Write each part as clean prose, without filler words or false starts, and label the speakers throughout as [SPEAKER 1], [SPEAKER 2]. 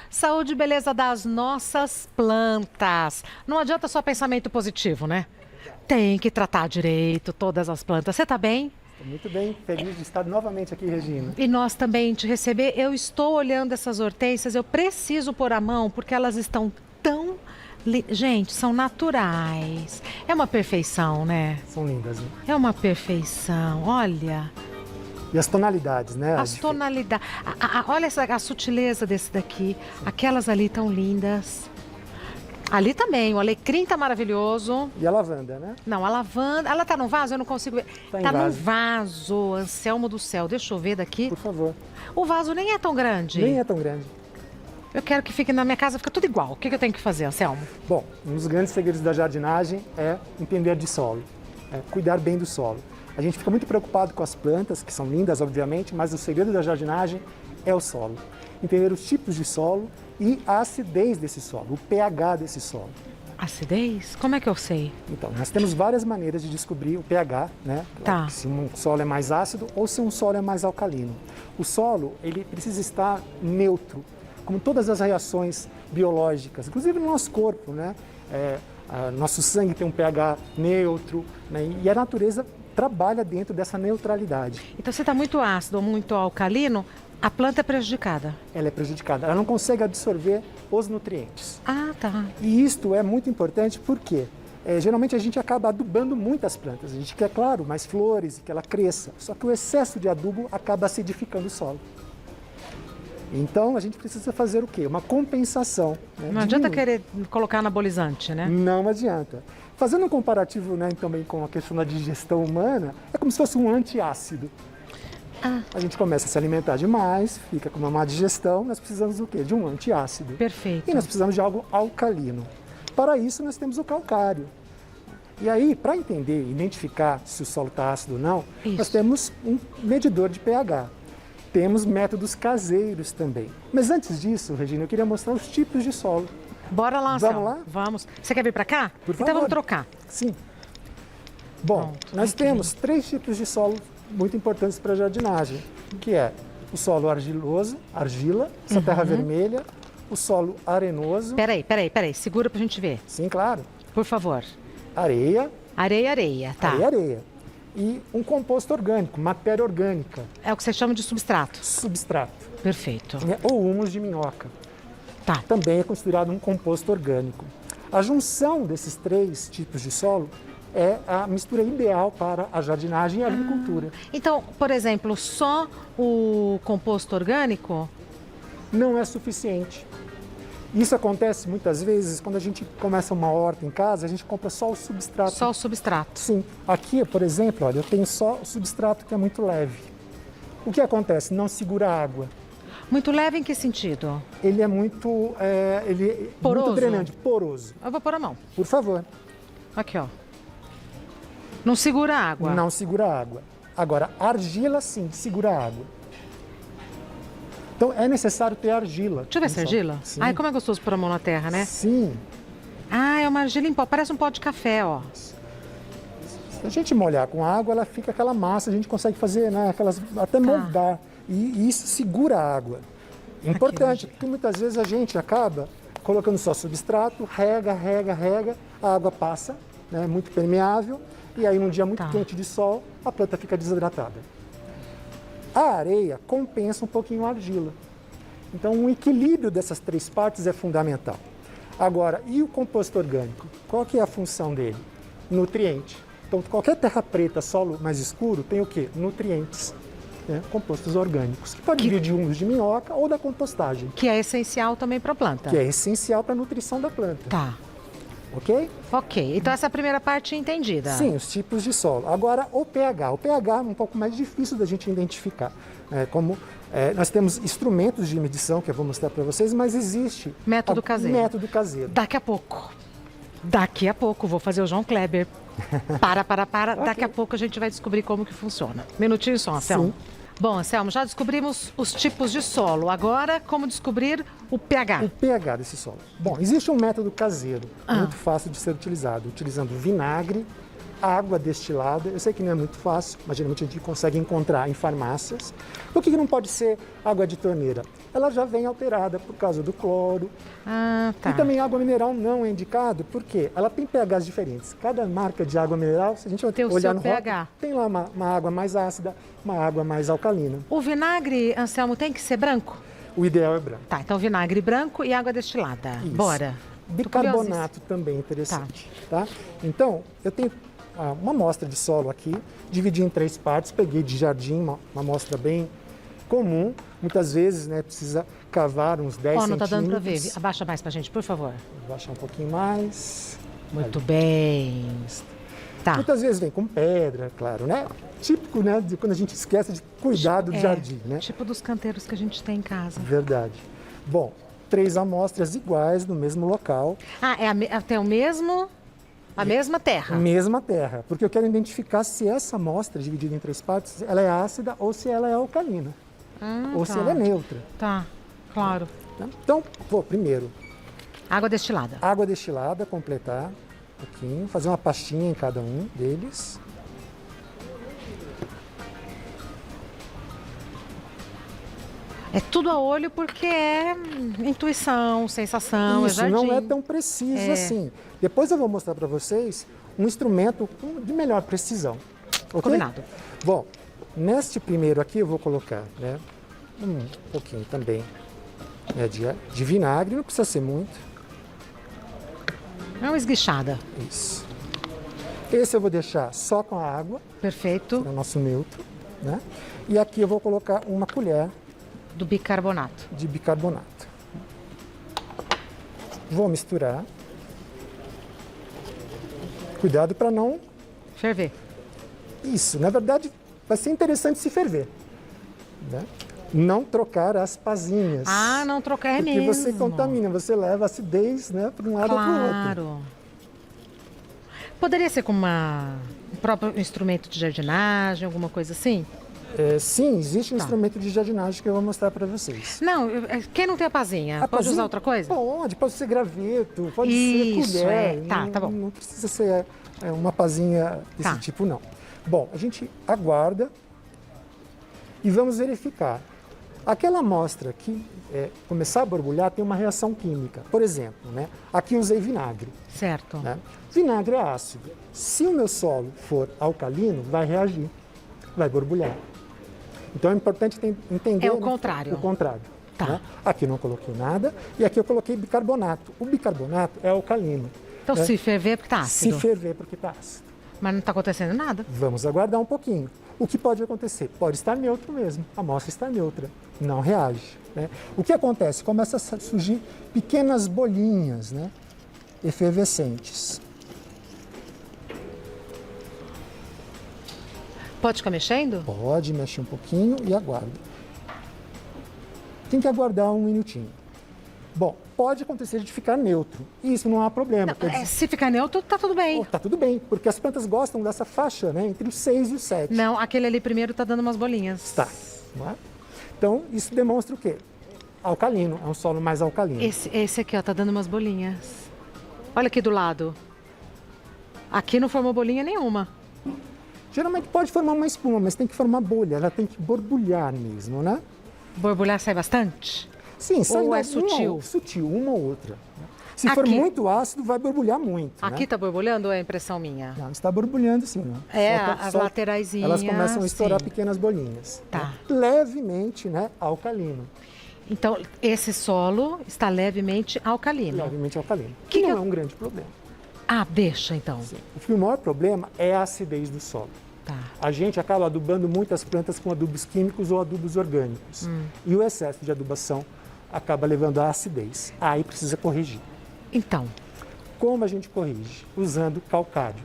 [SPEAKER 1] Saúde e beleza das nossas plantas. Não adianta só pensamento positivo, né? Tem que tratar direito todas as plantas. Você tá bem?
[SPEAKER 2] Estou muito bem, feliz de estar novamente aqui, Regina.
[SPEAKER 1] E nós também te receber. Eu estou olhando essas hortênsias, eu preciso pôr a mão porque elas estão tão... Gente, são naturais. É uma perfeição, né?
[SPEAKER 2] São lindas, né?
[SPEAKER 1] É uma perfeição, olha.
[SPEAKER 2] E as tonalidades, né?
[SPEAKER 1] As tonalidades. Olha a sutileza desse daqui. Aquelas ali tão lindas. Ali também, o alecrim tá maravilhoso.
[SPEAKER 2] E a lavanda, né?
[SPEAKER 1] Não, a lavanda. Ela tá no vaso? Eu não consigo ver.
[SPEAKER 2] Tá em
[SPEAKER 1] Tá no
[SPEAKER 2] vaso.
[SPEAKER 1] vaso, Anselmo do céu. Deixa eu ver daqui.
[SPEAKER 2] Por favor.
[SPEAKER 1] O vaso nem é tão grande.
[SPEAKER 2] Nem é tão grande.
[SPEAKER 1] Eu quero que fique na minha casa, fica tudo igual. O que eu tenho que fazer, Anselmo?
[SPEAKER 2] Bom, um dos grandes segredos da jardinagem é entender de solo, é cuidar bem do solo. A gente fica muito preocupado com as plantas, que são lindas, obviamente, mas o segredo da jardinagem é o solo. Entender os tipos de solo e a acidez desse solo, o pH desse solo.
[SPEAKER 1] Acidez? Como é que eu sei?
[SPEAKER 2] Então, nós temos várias maneiras de descobrir o pH, né?
[SPEAKER 1] Tá.
[SPEAKER 2] Se um solo é mais ácido ou se um solo é mais alcalino. O solo, ele precisa estar neutro, como todas as reações biológicas, inclusive no nosso corpo, né? Nosso sangue tem um pH neutro, né? E a natureza trabalha dentro dessa neutralidade.
[SPEAKER 1] Então, se tá muito ácido ou muito alcalino, a planta é prejudicada.
[SPEAKER 2] Ela é prejudicada, ela não consegue absorver os nutrientes.
[SPEAKER 1] Ah, tá.
[SPEAKER 2] E isto é muito importante porque geralmente a gente acaba adubando muitas plantas. A gente quer, claro, mais flores e que ela cresça. Só que o excesso de adubo acaba acidificando o solo. Então a gente precisa fazer o quê? Uma compensação. Né?
[SPEAKER 1] Não adianta
[SPEAKER 2] Diminuir.
[SPEAKER 1] querer colocar anabolizante, né?
[SPEAKER 2] Não adianta. Fazendo um comparativo, né, também com a questão da digestão humana, é como se fosse um antiácido. A gente começa a se alimentar demais, fica com uma má digestão, nós precisamos do quê? De um antiácido.
[SPEAKER 1] Perfeito.
[SPEAKER 2] E nós precisamos de algo alcalino. Para isso nós temos o calcário. E aí, para entender, identificar se o solo está ácido ou não,
[SPEAKER 1] Isso.
[SPEAKER 2] nós temos um medidor de pH. Temos métodos caseiros também. Mas antes disso, Regina, eu queria mostrar os tipos de solo.
[SPEAKER 1] Bora lá,
[SPEAKER 2] Vamos
[SPEAKER 1] Anselmo.
[SPEAKER 2] lá?
[SPEAKER 1] Vamos. Você quer vir pra cá?
[SPEAKER 2] Por
[SPEAKER 1] Então
[SPEAKER 2] favor.
[SPEAKER 1] vamos trocar.
[SPEAKER 2] Sim. Bom,
[SPEAKER 1] Pronto,
[SPEAKER 2] nós
[SPEAKER 1] aqui.
[SPEAKER 2] temos 3 tipos de solo muito importantes para a jardinagem, que é o solo argiloso, argila, essa terra vermelha, o solo arenoso,
[SPEAKER 1] Peraí. Segura pra gente ver.
[SPEAKER 2] sim, claro,
[SPEAKER 1] Por favor.
[SPEAKER 2] areia,
[SPEAKER 1] Areia. Tá.
[SPEAKER 2] areia, e um composto orgânico, matéria orgânica,
[SPEAKER 1] É o que você chama de substrato.
[SPEAKER 2] substrato,
[SPEAKER 1] Perfeito.
[SPEAKER 2] né, ou humus de minhoca,
[SPEAKER 1] Tá.
[SPEAKER 2] também é considerado um composto orgânico. A junção desses 3 tipos de solo é a mistura ideal para a jardinagem e a agricultura.
[SPEAKER 1] Então, por exemplo, só o composto orgânico?
[SPEAKER 2] Não é suficiente. Isso acontece muitas vezes quando a gente começa uma horta em casa, a gente compra só o substrato.
[SPEAKER 1] Só o substrato.
[SPEAKER 2] Sim. Aqui, por exemplo, olha, eu tenho só o substrato que é muito leve. O que acontece? Não segura água.
[SPEAKER 1] Muito leve em que sentido?
[SPEAKER 2] Ele é muito,
[SPEAKER 1] Poroso?
[SPEAKER 2] muito drenante, poroso.
[SPEAKER 1] Eu vou pôr a mão.
[SPEAKER 2] Por favor,
[SPEAKER 1] Aqui, ó. Não segura a água.
[SPEAKER 2] não segura água. Agora, argila sim, segura água. Então é necessário ter argila.
[SPEAKER 1] Deixa eu ver essa
[SPEAKER 2] no solo.
[SPEAKER 1] argila.
[SPEAKER 2] Sim.
[SPEAKER 1] Ai, como é gostoso pôr a mão na terra, né?
[SPEAKER 2] Sim.
[SPEAKER 1] Ah, é uma argila em pó. Parece um pó de café, ó.
[SPEAKER 2] Se a gente molhar com água, ela fica aquela massa, a gente consegue fazer, né, aquelas, até moldar. E isso segura a água. Importante, porque muitas vezes a gente acaba colocando só substrato, rega, a água passa, né, muito permeável, e aí num dia muito
[SPEAKER 1] Tá.
[SPEAKER 2] quente de sol, a planta fica desidratada. A areia compensa um pouquinho a argila. Então, um equilíbrio dessas 3 partes é fundamental. Agora, e o composto orgânico? Qual que é a função dele? Nutriente. Então, qualquer terra preta, solo mais escuro, tem o quê? Nutrientes, né? Compostos orgânicos, que pode vir de humus de minhoca ou da compostagem,
[SPEAKER 1] Que é essencial também pra planta.
[SPEAKER 2] que é essencial para a nutrição da planta,
[SPEAKER 1] Tá.
[SPEAKER 2] ok?
[SPEAKER 1] Ok. Então essa primeira parte é entendida.
[SPEAKER 2] Sim, os tipos de solo. Agora, o pH. O pH é um pouco mais difícil da gente identificar. Nós temos instrumentos de medição, que eu vou mostrar para vocês, mas existe...
[SPEAKER 1] Método caseiro.
[SPEAKER 2] Método caseiro.
[SPEAKER 1] Daqui a pouco, vou fazer o João Kleber. Para. Daqui a pouco a gente vai descobrir como que funciona. Minutinho só, Anselmo.
[SPEAKER 2] Sim.
[SPEAKER 1] Bom, Anselmo, já descobrimos os tipos de solo. Agora, como descobrir o pH?
[SPEAKER 2] O pH desse solo. Bom, existe um método caseiro, muito fácil de ser utilizado, utilizando vinagre, água destilada. Eu sei que não é muito fácil, mas geralmente a gente consegue encontrar em farmácias. Por que não pode ser água de torneira? Ela já vem alterada por causa do cloro.
[SPEAKER 1] Ah, tá.
[SPEAKER 2] E também água mineral não é indicado, porque ela tem pHs diferentes. Cada marca de água mineral, se a gente
[SPEAKER 1] Tem o
[SPEAKER 2] olhar
[SPEAKER 1] seu
[SPEAKER 2] no
[SPEAKER 1] pH.
[SPEAKER 2] rótulo, tem lá uma água mais ácida, uma água mais alcalina.
[SPEAKER 1] O vinagre, Anselmo, tem que ser branco?
[SPEAKER 2] O ideal é branco.
[SPEAKER 1] Tá, então vinagre branco e água destilada.
[SPEAKER 2] Isso.
[SPEAKER 1] Bora.
[SPEAKER 2] Bicarbonato também é interessante. Tá? Então, eu tenho uma amostra de solo aqui, dividi em 3 partes, peguei de jardim, uma amostra bem comum. Muitas vezes, né, precisa cavar uns 10
[SPEAKER 1] Ó, não tá dando
[SPEAKER 2] centímetros.
[SPEAKER 1] pra ver. Abaixa mais pra gente, por favor.
[SPEAKER 2] Vou baixar um pouquinho mais.
[SPEAKER 1] Muito bem. Tá.
[SPEAKER 2] Muitas vezes vem com pedra, claro, né? Típico, né, de quando a gente esquece de cuidar do jardim, né?
[SPEAKER 1] Tipo dos canteiros que a gente tem em casa.
[SPEAKER 2] Verdade. Bom, 3 amostras iguais no mesmo local,
[SPEAKER 1] Ah, tem o mesmo... A mesma terra.
[SPEAKER 2] mesma terra, porque eu quero identificar se essa amostra, dividida em 3 partes, ela é ácida ou se ela é alcalina, ou se
[SPEAKER 1] tá.
[SPEAKER 2] ela é neutra.
[SPEAKER 1] Tá, claro.
[SPEAKER 2] Né? Então, vou primeiro,
[SPEAKER 1] Água destilada.
[SPEAKER 2] água destilada, completar um pouquinho, fazer uma pastinha em cada um deles.
[SPEAKER 1] É tudo a olho porque é intuição, sensação,
[SPEAKER 2] Isso
[SPEAKER 1] é jardim.
[SPEAKER 2] não é tão preciso assim. Depois eu vou mostrar para vocês um instrumento de melhor precisão. Ok?
[SPEAKER 1] Combinado.
[SPEAKER 2] Bom, neste primeiro aqui eu vou colocar, né, um pouquinho também, né, de vinagre, não precisa ser muito.
[SPEAKER 1] É uma esguichada.
[SPEAKER 2] Isso. Esse eu vou deixar só com a água,
[SPEAKER 1] Perfeito.
[SPEAKER 2] para o nosso neutro, né? E aqui eu vou colocar uma colher
[SPEAKER 1] Do bicarbonato.
[SPEAKER 2] de bicarbonato. Vou misturar. Cuidado para não...
[SPEAKER 1] Ferver.
[SPEAKER 2] Isso, na verdade, vai ser interessante se ferver, né? Não trocar as pazinhas.
[SPEAKER 1] Ah, não trocar é
[SPEAKER 2] porque
[SPEAKER 1] mesmo.
[SPEAKER 2] você contamina, você leva acidez, né, para um lado ou para o outro.
[SPEAKER 1] Claro. Poderia ser com um próprio instrumento de jardinagem, alguma coisa assim?
[SPEAKER 2] Sim, existe um
[SPEAKER 1] Tá.
[SPEAKER 2] instrumento de jardinagem que eu vou mostrar para vocês.
[SPEAKER 1] Não, quem não tem a pazinha,
[SPEAKER 2] A
[SPEAKER 1] pode
[SPEAKER 2] pazinha?
[SPEAKER 1] usar outra coisa?
[SPEAKER 2] Pode ser graveto, pode
[SPEAKER 1] Isso,
[SPEAKER 2] ser colher.
[SPEAKER 1] Tá, tá bom.
[SPEAKER 2] Não precisa ser uma pazinha desse
[SPEAKER 1] Tá.
[SPEAKER 2] tipo, não. Bom, a gente aguarda e vamos verificar. Aquela amostra que começar a borbulhar tem uma reação química. Por exemplo, né, aqui usei vinagre.
[SPEAKER 1] Certo.
[SPEAKER 2] Né? Vinagre é ácido. Se o meu solo for alcalino, vai reagir, vai borbulhar. Então é importante entender...
[SPEAKER 1] É o contrário.
[SPEAKER 2] O contrário.
[SPEAKER 1] Tá.
[SPEAKER 2] Né? Aqui não coloquei nada e aqui eu coloquei bicarbonato. O bicarbonato é alcalino.
[SPEAKER 1] Então,
[SPEAKER 2] né?
[SPEAKER 1] se ferver, porque tá
[SPEAKER 2] Se
[SPEAKER 1] ácido.
[SPEAKER 2] ferver porque está ácido.
[SPEAKER 1] Mas não tá acontecendo nada.
[SPEAKER 2] Vamos aguardar um pouquinho. O que pode acontecer? Pode estar neutro mesmo. A amostra está neutra, não reage. Né? O que acontece? Começa a surgir pequenas bolinhas, né, efervescentes.
[SPEAKER 1] Pode ficar mexendo?
[SPEAKER 2] Pode mexer um pouquinho e aguarda. Tem que aguardar um minutinho. Bom, pode acontecer de ficar neutro. E isso não há problema. Quer dizer,
[SPEAKER 1] Se ficar neutro, tá tudo bem.
[SPEAKER 2] tá tudo bem, porque as plantas gostam dessa faixa, né, entre os 6 e os 7.
[SPEAKER 1] Não, aquele ali primeiro tá dando umas bolinhas.
[SPEAKER 2] Tá. Não é? Então, isso demonstra o quê? Alcalino, é um solo mais alcalino.
[SPEAKER 1] Esse aqui, ó, tá dando umas bolinhas. Olha aqui do lado. Aqui não formou bolinha nenhuma.
[SPEAKER 2] Geralmente pode formar uma espuma, mas tem que formar bolha, ela tem que borbulhar mesmo, né?
[SPEAKER 1] Borbulhar sai bastante?
[SPEAKER 2] Sim, sai
[SPEAKER 1] Ou é
[SPEAKER 2] uma-
[SPEAKER 1] sutil?
[SPEAKER 2] Sutil, uma ou outra. Se for
[SPEAKER 1] Aqui.
[SPEAKER 2] muito ácido, vai borbulhar muito.
[SPEAKER 1] Aqui
[SPEAKER 2] né?
[SPEAKER 1] tá borbulhando ou é impressão minha?
[SPEAKER 2] Não, está borbulhando sim. Né?
[SPEAKER 1] É, as lateraisinhas,
[SPEAKER 2] Elas começam a estourar
[SPEAKER 1] sim.
[SPEAKER 2] pequenas bolinhas.
[SPEAKER 1] Tá.
[SPEAKER 2] Né? Levemente, né, alcalino.
[SPEAKER 1] Então, esse solo está levemente alcalino.
[SPEAKER 2] Levemente alcalino.
[SPEAKER 1] Que
[SPEAKER 2] Que não
[SPEAKER 1] que
[SPEAKER 2] é um grande problema.
[SPEAKER 1] Ah, deixa então.
[SPEAKER 2] O maior problema é a acidez do solo.
[SPEAKER 1] Tá.
[SPEAKER 2] A gente acaba adubando muitas plantas com adubos químicos ou adubos orgânicos. E o excesso de adubação acaba levando à acidez. Aí precisa corrigir.
[SPEAKER 1] Então,
[SPEAKER 2] Como a gente corrige? Usando calcário.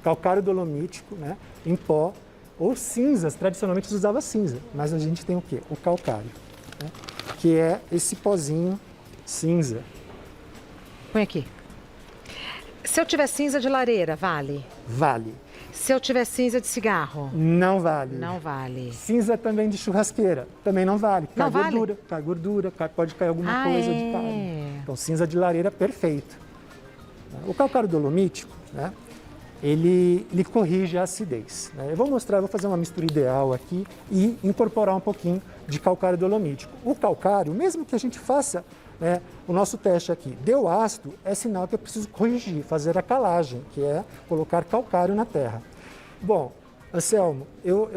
[SPEAKER 2] Calcário dolomítico, né, em pó, ou cinzas. Tradicionalmente se usava cinza, mas a gente tem o quê? O calcário, né, que é esse pozinho cinza.
[SPEAKER 1] põe aqui. Se eu tiver cinza de lareira, vale?
[SPEAKER 2] Vale.
[SPEAKER 1] Se eu tiver cinza de cigarro,
[SPEAKER 2] Não vale.
[SPEAKER 1] não vale.
[SPEAKER 2] Cinza também de churrasqueira, também não vale.
[SPEAKER 1] Não vale?
[SPEAKER 2] Cai gordura, pode cair alguma
[SPEAKER 1] Ah,
[SPEAKER 2] coisa de
[SPEAKER 1] é?
[SPEAKER 2] carne. Então, cinza de lareira, perfeito. O calcário dolomítico, né, ele corrige a acidez, né? Eu vou mostrar, vou fazer uma mistura ideal aqui e incorporar um pouquinho de calcário dolomítico. O calcário, mesmo que a gente faça, né, o nosso teste aqui, deu ácido, é sinal que eu preciso corrigir, fazer a calagem, que é colocar calcário na terra. Bom, Anselmo, eu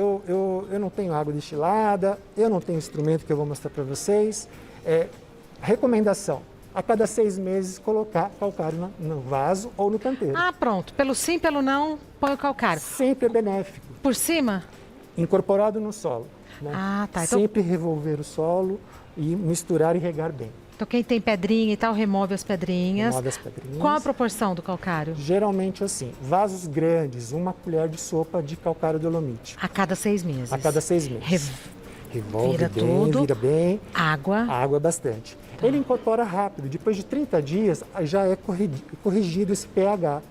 [SPEAKER 2] não tenho água destilada, eu não tenho instrumento que eu vou mostrar para vocês. Recomendação, a cada 6 meses colocar calcário no vaso ou no canteiro.
[SPEAKER 1] Ah, pronto. Pelo sim, pelo não, põe o calcário.
[SPEAKER 2] Sempre é benéfico.
[SPEAKER 1] Por cima?
[SPEAKER 2] Incorporado no solo, né?
[SPEAKER 1] Ah, tá. Então,
[SPEAKER 2] Sempre revolver o solo e misturar e regar bem.
[SPEAKER 1] então quem tem pedrinha e tal, remove as pedrinhas.
[SPEAKER 2] Remove as pedrinhas.
[SPEAKER 1] Qual a proporção do calcário?
[SPEAKER 2] Geralmente assim, vasos grandes, 1 colher de sopa de calcário dolomítico.
[SPEAKER 1] A cada 6 meses.
[SPEAKER 2] A cada 6 meses. Revolve
[SPEAKER 1] vira
[SPEAKER 2] bem,
[SPEAKER 1] tudo.
[SPEAKER 2] vira bem.
[SPEAKER 1] Água.
[SPEAKER 2] Água bastante. Ele incorpora rápido, depois de 30 dias já é corrigido esse pH.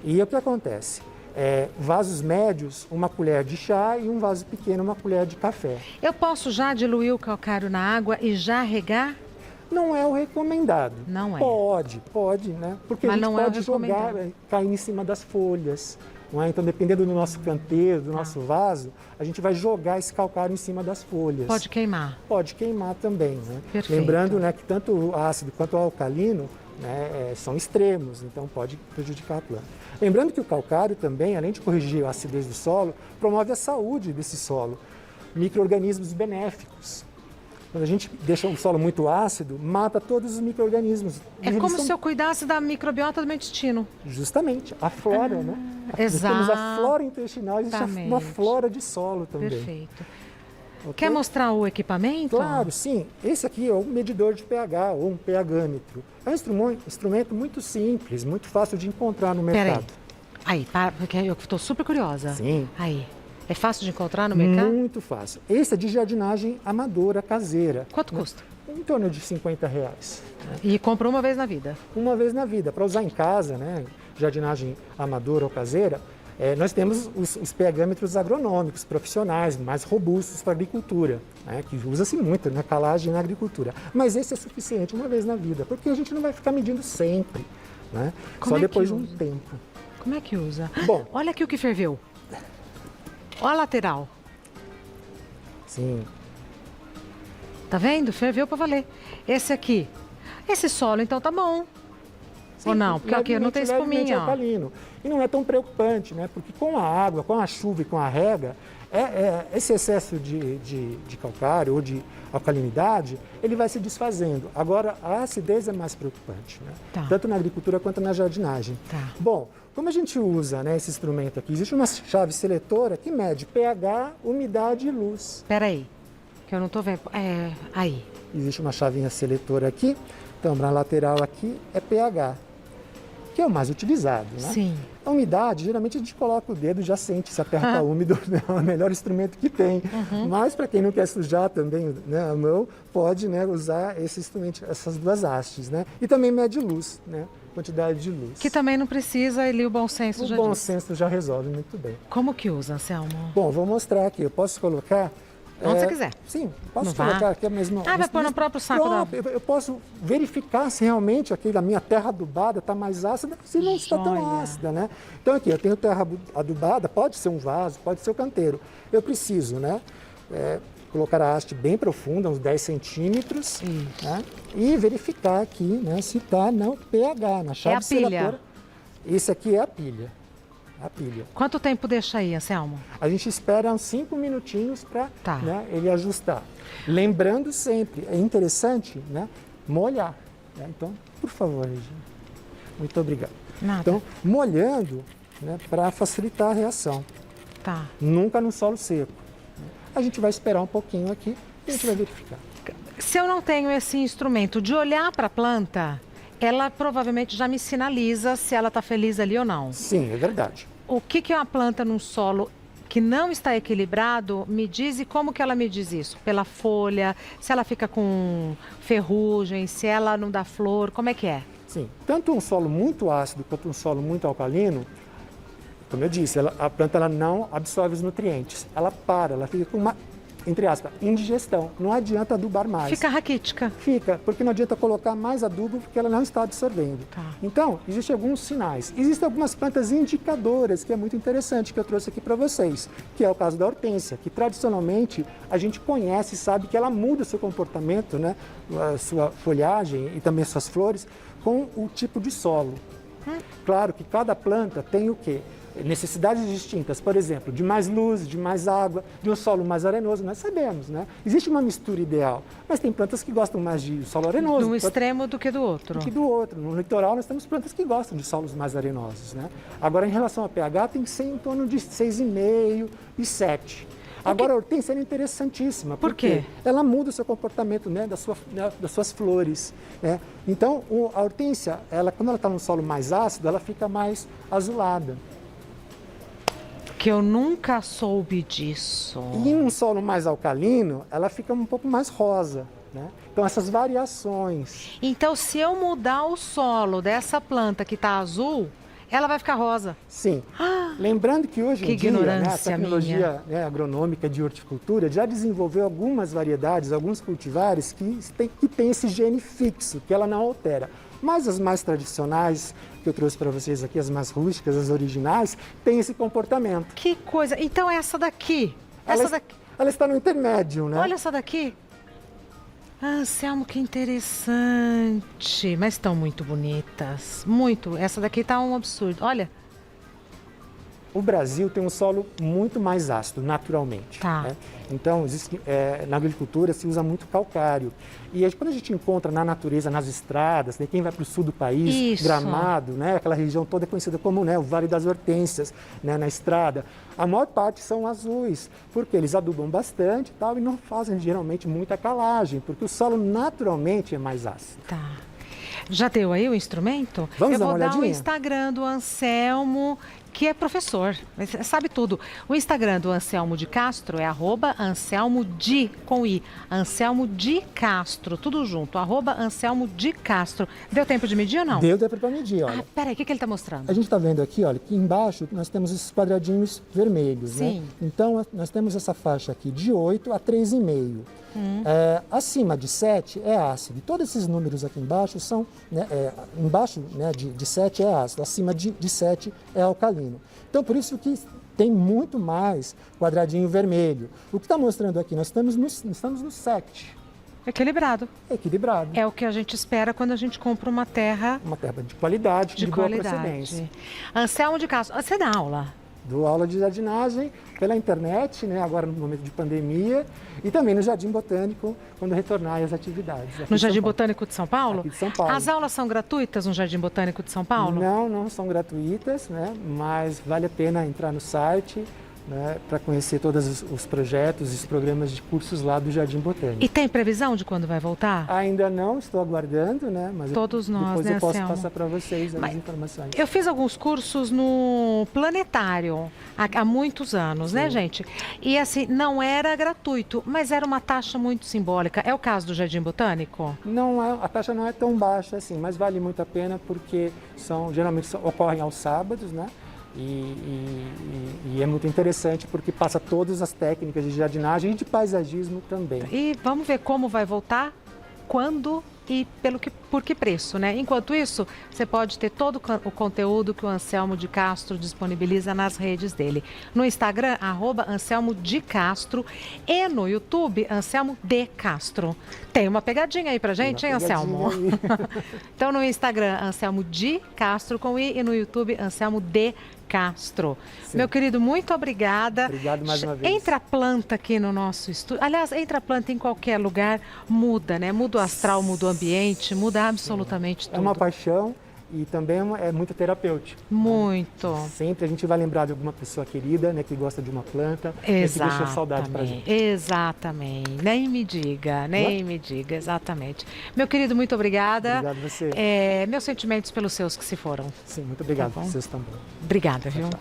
[SPEAKER 2] E o que acontece? Vasos médios, 1 colher de chá e um vaso pequeno, 1 colher de café.
[SPEAKER 1] Eu posso já diluir o calcário na água e já regar?
[SPEAKER 2] Não é o recomendado.
[SPEAKER 1] Não é.
[SPEAKER 2] Pode, né? Porque
[SPEAKER 1] Mas
[SPEAKER 2] a gente
[SPEAKER 1] não é o
[SPEAKER 2] pode jogar,
[SPEAKER 1] recomendado.
[SPEAKER 2] cair em cima das folhas. Não é? Então, dependendo do nosso canteiro, do nosso vaso, a gente vai jogar esse calcário em cima das folhas.
[SPEAKER 1] Pode queimar.
[SPEAKER 2] Pode queimar também, né?
[SPEAKER 1] Perfeito.
[SPEAKER 2] Lembrando, né, que tanto o ácido quanto o alcalino, né, são extremos, então pode prejudicar a planta. Lembrando que o calcário também, além de corrigir a acidez do solo, promove a saúde desse solo, micro-organismos benéficos. Quando a gente deixa o solo muito ácido, mata todos os micro-organismos.
[SPEAKER 1] É como se eu cuidasse da microbiota do meu intestino.
[SPEAKER 2] Justamente, a flora, né?
[SPEAKER 1] Exato.
[SPEAKER 2] Nós temos a flora intestinal, existe uma flora de solo também.
[SPEAKER 1] Perfeito.
[SPEAKER 2] Okay?
[SPEAKER 1] Quer mostrar o equipamento?
[SPEAKER 2] Claro, sim. Esse aqui é um medidor de pH, ou um pHmetro. É um instrumento muito simples, muito fácil de encontrar no mercado.
[SPEAKER 1] Aí, porque eu estou super curiosa.
[SPEAKER 2] Sim.
[SPEAKER 1] Aí. É fácil de encontrar no mercado?
[SPEAKER 2] Muito fácil. Esse é de jardinagem amadora, caseira.
[SPEAKER 1] Quanto custa?
[SPEAKER 2] Em torno de R$50. Né?
[SPEAKER 1] E compra uma vez na vida?
[SPEAKER 2] Uma vez na vida. Para usar em casa, né? Jardinagem amadora ou caseira, nós temos os pHmetros agronômicos, profissionais, mais robustos para a agricultura, né? Que usa-se muito na calagem na agricultura. Mas esse é suficiente uma vez na vida, porque a gente não vai ficar medindo sempre, né? Só depois de um tempo.
[SPEAKER 1] Como é que usa?
[SPEAKER 2] Bom,
[SPEAKER 1] olha aqui o que ferveu. Olha a lateral.
[SPEAKER 2] Sim.
[SPEAKER 1] Tá vendo? Ferveu para valer. Esse aqui. Esse solo, então, tá bom.
[SPEAKER 2] Sim,
[SPEAKER 1] ou não? Porque aqui não tem espuminha, ó.
[SPEAKER 2] Alcalino. E não é tão preocupante, né? Porque com a água, com a chuva e com a rega, esse excesso de calcário ou de alcalinidade, ele vai se desfazendo. Agora, a acidez é mais preocupante, né?
[SPEAKER 1] Tá.
[SPEAKER 2] Tanto na agricultura quanto na jardinagem.
[SPEAKER 1] Tá.
[SPEAKER 2] Bom, como a gente usa, né, esse instrumento aqui? Existe uma chave seletora que mede pH, umidade e luz.
[SPEAKER 1] Espera aí, que eu não tô vendo. Aí.
[SPEAKER 2] Existe uma chavinha seletora aqui. Então, na lateral aqui é pH, que é o mais utilizado, né?
[SPEAKER 1] Sim.
[SPEAKER 2] A umidade, geralmente a gente coloca o dedo e já sente se a terra está úmida, né? É o melhor instrumento que tem. Mas para quem não quer sujar também, né, a mão, pode, né, usar esse instrumento, essas duas hastes, né? E também mede luz, né? Quantidade de luz.
[SPEAKER 1] Que também não precisa, ali o bom senso já
[SPEAKER 2] O bom
[SPEAKER 1] diz.
[SPEAKER 2] senso já resolve muito bem.
[SPEAKER 1] Como que usa, Anselmo?
[SPEAKER 2] Bom, vou mostrar aqui. Eu posso colocar...
[SPEAKER 1] Onde você quiser.
[SPEAKER 2] Sim, posso
[SPEAKER 1] No
[SPEAKER 2] colocar
[SPEAKER 1] vaso.
[SPEAKER 2] aqui mesmo.
[SPEAKER 1] Vai pôr no próprio saco
[SPEAKER 2] Pronto, eu posso verificar se realmente a minha terra adubada está mais ácida, se não está tão
[SPEAKER 1] Joia.
[SPEAKER 2] ácida, né? Então aqui, eu tenho terra adubada, pode ser um vaso, pode ser o canteiro. Eu preciso, né? Colocar a haste bem profunda, uns 10 centímetros, né? E verificar aqui, né, se está no pH, na chave
[SPEAKER 1] a pilha.
[SPEAKER 2] seletora. Esse aqui é a pilha. A pilha.
[SPEAKER 1] Quanto tempo deixa aí, Anselmo?
[SPEAKER 2] A gente espera uns 5 minutinhos para
[SPEAKER 1] Tá.
[SPEAKER 2] né, ele ajustar. Lembrando sempre, é interessante, né, molhar. Né? Então, por favor, Regina. Muito obrigado.
[SPEAKER 1] Nada.
[SPEAKER 2] Então, molhando, né, para facilitar a reação.
[SPEAKER 1] Tá.
[SPEAKER 2] Nunca no solo seco. A gente vai esperar um pouquinho aqui e a gente vai verificar.
[SPEAKER 1] Se eu não tenho esse instrumento de olhar para a planta, ela provavelmente já me sinaliza se ela está feliz ali ou não.
[SPEAKER 2] Sim, é verdade.
[SPEAKER 1] O que é uma planta num solo que não está equilibrado me diz e como que ela me diz isso? Pela folha, se ela fica com ferrugem, se ela não dá flor, como é que é?
[SPEAKER 2] Sim, tanto um solo muito ácido quanto um solo muito alcalino, como eu disse, a planta ela não absorve os nutrientes. Ela fica com entre aspas, indigestão. Não adianta adubar mais.
[SPEAKER 1] Fica raquítica.
[SPEAKER 2] Fica, porque não adianta colocar mais adubo porque ela não está absorvendo.
[SPEAKER 1] Tá.
[SPEAKER 2] Então, existem alguns sinais. Existem algumas plantas indicadoras, que é muito interessante, que eu trouxe aqui para vocês, que é o caso da hortênsia, que tradicionalmente a gente conhece e sabe que ela muda o seu comportamento, né, a sua folhagem e também as suas flores, com o tipo de solo. Claro que cada planta tem o quê? Necessidades distintas, por exemplo, de mais luz, de mais água, de um solo mais arenoso, nós sabemos, né? Existe uma mistura ideal, mas tem plantas que gostam mais de solo arenoso.
[SPEAKER 1] De um extremo do que do outro.
[SPEAKER 2] Do que do outro. No litoral nós temos plantas que gostam de solos mais arenosos, né? Agora, em relação ao pH, tem que ser em torno de 6,5 e 7. Agora, a hortênsia é interessantíssima.
[SPEAKER 1] Por quê?
[SPEAKER 2] Ela muda o seu comportamento, né, das suas flores. Né? Então, a hortência, quando ela está num solo mais ácido, ela fica mais azulada.
[SPEAKER 1] Que eu nunca soube disso.
[SPEAKER 2] E em um solo mais alcalino, ela fica um pouco mais rosa. Né? Então, essas variações.
[SPEAKER 1] Então, se eu mudar o solo dessa planta que está azul, ela vai ficar rosa.
[SPEAKER 2] Sim. Lembrando que hoje em dia, né, a tecnologia, né, agronômica de horticultura já desenvolveu algumas variedades, alguns cultivares que tem esse gene fixo, que ela não altera. Mas as mais tradicionais, que eu trouxe para vocês aqui, as mais rústicas, as originais, têm esse comportamento.
[SPEAKER 1] Que coisa. Então, essa daqui.
[SPEAKER 2] Ela está no intermédio, né?
[SPEAKER 1] Olha essa daqui. Anselmo, que interessante. Mas estão muito bonitas. Muito. Essa daqui tá um absurdo. Olha.
[SPEAKER 2] O Brasil tem um solo muito mais ácido, naturalmente.
[SPEAKER 1] Tá.
[SPEAKER 2] Né? Então, na agricultura se usa muito calcário. E quando a gente encontra na natureza, nas estradas, né, quem vai para o sul do país, Gramado, né, aquela região toda é conhecida como, né, o Vale das Hortênsias, né, na estrada, a maior parte são azuis, porque eles adubam bastante e não fazem geralmente muita calagem, porque o solo naturalmente é mais ácido.
[SPEAKER 1] Tá. Já deu aí o instrumento?
[SPEAKER 2] Vamos dar uma olhadinha?
[SPEAKER 1] Eu vou dar o Instagram do Anselmo, que é professor, sabe tudo. O Instagram do Anselmo de Castro é @AnselmoDi, com I. Anselmo de Castro, tudo junto, @Anselmo de Castro. Deu tempo de medir ou não?
[SPEAKER 2] Deu tempo para medir, olha.
[SPEAKER 1] Peraí, o que ele está mostrando?
[SPEAKER 2] A gente está vendo aqui, olha, que embaixo nós temos esses quadradinhos vermelhos,
[SPEAKER 1] Sim.
[SPEAKER 2] né? Então, nós temos essa faixa aqui de 8 a 3,5. Acima de 7 é ácido. E todos esses números aqui embaixo são, né, embaixo, né, de 7 é ácido, acima de 7 é alcalino. Então, por isso que tem muito mais quadradinho vermelho. O que está mostrando aqui, nós estamos no 7.
[SPEAKER 1] Equilibrado.
[SPEAKER 2] Equilibrado.
[SPEAKER 1] É o que a gente espera quando a gente compra uma terra
[SPEAKER 2] de qualidade, de boa
[SPEAKER 1] qualidade.
[SPEAKER 2] procedência.
[SPEAKER 1] Anselmo de Castro, você dá aula?
[SPEAKER 2] Dou aula de jardinagem pela internet, né, agora no momento de pandemia, e também no Jardim Botânico, quando retornar às atividades.
[SPEAKER 1] No Jardim Botânico de São Paulo?
[SPEAKER 2] Aqui de São Paulo.
[SPEAKER 1] As aulas são gratuitas no Jardim Botânico de São Paulo?
[SPEAKER 2] Não são gratuitas, né, mas vale a pena entrar no site, né, para conhecer todos os projetos e os programas de cursos lá do Jardim Botânico.
[SPEAKER 1] E tem previsão de quando vai voltar?
[SPEAKER 2] Ainda não, estou aguardando, né? Mas
[SPEAKER 1] todos nós,
[SPEAKER 2] depois
[SPEAKER 1] né,
[SPEAKER 2] eu posso
[SPEAKER 1] Anselmo?
[SPEAKER 2] passar para vocês as informações.
[SPEAKER 1] Eu fiz alguns cursos no Planetário há muitos anos, né, gente? E assim, não era gratuito, mas era uma taxa muito simbólica. É o caso do Jardim Botânico?
[SPEAKER 2] Não é, a taxa não é tão baixa assim, mas vale muito a pena porque geralmente ocorrem aos sábados, né? E é muito interessante porque passa todas as técnicas de jardinagem e de paisagismo também.
[SPEAKER 1] E vamos ver como vai voltar, quando e por que preço, né? Enquanto isso, você pode ter todo o conteúdo que o Anselmo de Castro disponibiliza nas redes dele. No Instagram, @Anselmo de Castro, e no YouTube, Anselmo de Castro. Tem uma pegadinha aí pra gente, hein, Anselmo? Então, no Instagram, Anselmo de Castro com I, e no YouTube, Anselmo de Castro. Sim. Meu querido, muito obrigada.
[SPEAKER 2] Obrigado mais uma vez.
[SPEAKER 1] Entra a planta aqui no nosso estúdio. Aliás, entra a planta em qualquer lugar, muda, né? Muda o astral, muda o ambiente, muda absolutamente tudo.
[SPEAKER 2] É uma paixão e também é muito terapêutico.
[SPEAKER 1] Muito.
[SPEAKER 2] Né? Sempre a gente vai lembrar de alguma pessoa querida, né, que gosta de uma planta, que deixou saudade pra gente.
[SPEAKER 1] Exatamente. Nem me diga, exatamente. Meu querido, muito obrigada.
[SPEAKER 2] Obrigado a você.
[SPEAKER 1] Meus sentimentos pelos seus que se foram.
[SPEAKER 2] Sim, muito obrigado.
[SPEAKER 1] Tá bom?
[SPEAKER 2] Vocês também.
[SPEAKER 1] Obrigada, viu?
[SPEAKER 2] Tchau.